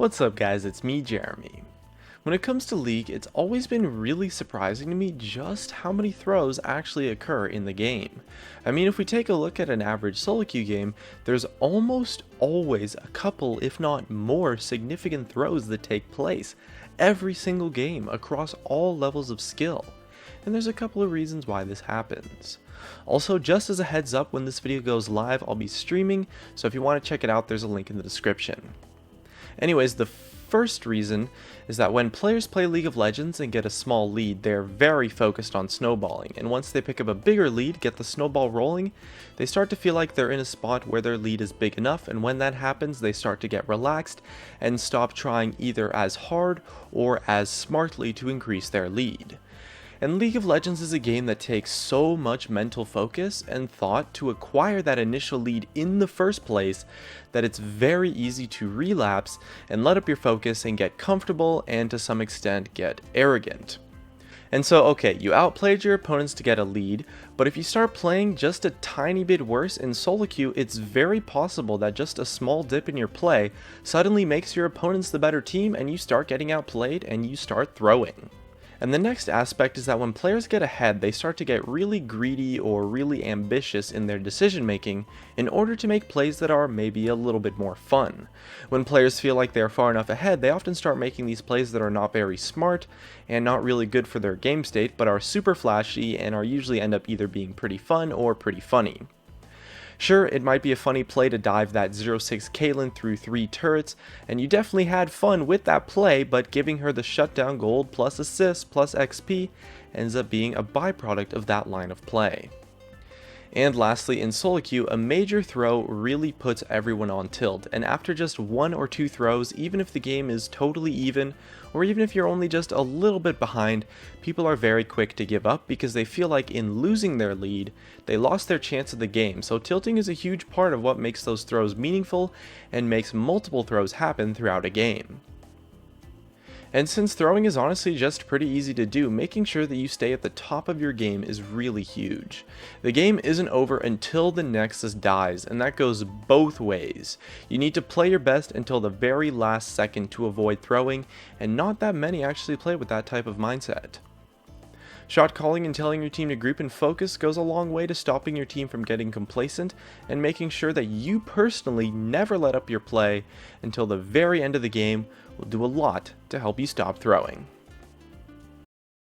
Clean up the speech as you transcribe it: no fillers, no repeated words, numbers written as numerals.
What's up guys, it's me Jeremy. When it comes to League, it's always been really surprising to me just how many throws actually occur in the game. I mean, if we take a look at an average solo queue game, there's almost always a couple, if not more, significant throws that take place every single game across all levels of skill. And there's a couple of reasons why this happens. Also, just as a heads up, when this video goes live, I'll be streaming, so if you want to check it out, there's a link in the description. Anyways, the first reason is that when players play League of Legends and get a small lead, they're very focused on snowballing, and once they pick up a bigger lead, get the snowball rolling, they start to feel like they're in a spot where their lead is big enough, and when that happens, they start to get relaxed and stop trying either as hard or as smartly to increase their lead. And League of Legends is a game that takes so much mental focus and thought to acquire that initial lead in the first place that it's very easy to relapse and let up your focus and get comfortable and to some extent get arrogant. And so, okay, you outplayed your opponents to get a lead, but if you start playing just a tiny bit worse in solo queue, it's very possible that just a small dip in your play suddenly makes your opponents the better team and you start getting outplayed and you start throwing. And the next aspect is that when players get ahead, they start to get really greedy or really ambitious in their decision making in order to make plays that are maybe a little bit more fun. When players feel like they are far enough ahead, they often start making these plays that are not very smart and not really good for their game state, but are super flashy and are usually end up either being pretty fun or pretty funny. Sure, it might be a funny play to dive that 0-6 Caitlyn through 3 turrets, and you definitely had fun with that play, but giving her the shutdown gold plus assists plus XP ends up being a byproduct of that line of play. And lastly, in solo queue, a major throw really puts everyone on tilt, and after just 1 or 2 throws, even if the game is totally even, or even if you're only just a little bit behind, people are very quick to give up because they feel like in losing their lead, they lost their chance of the game. So tilting is a huge part of what makes those throws meaningful and makes multiple throws happen throughout a game. And since throwing is honestly just pretty easy to do, making sure that you stay at the top of your game is really huge. The game isn't over until the Nexus dies, and that goes both ways. You need to play your best until the very last second to avoid throwing, and not that many actually play with that type of mindset. Shot calling and telling your team to group and focus goes a long way to stopping your team from getting complacent and making sure that you personally never let up your play until the very end of the game will do a lot to help you stop throwing.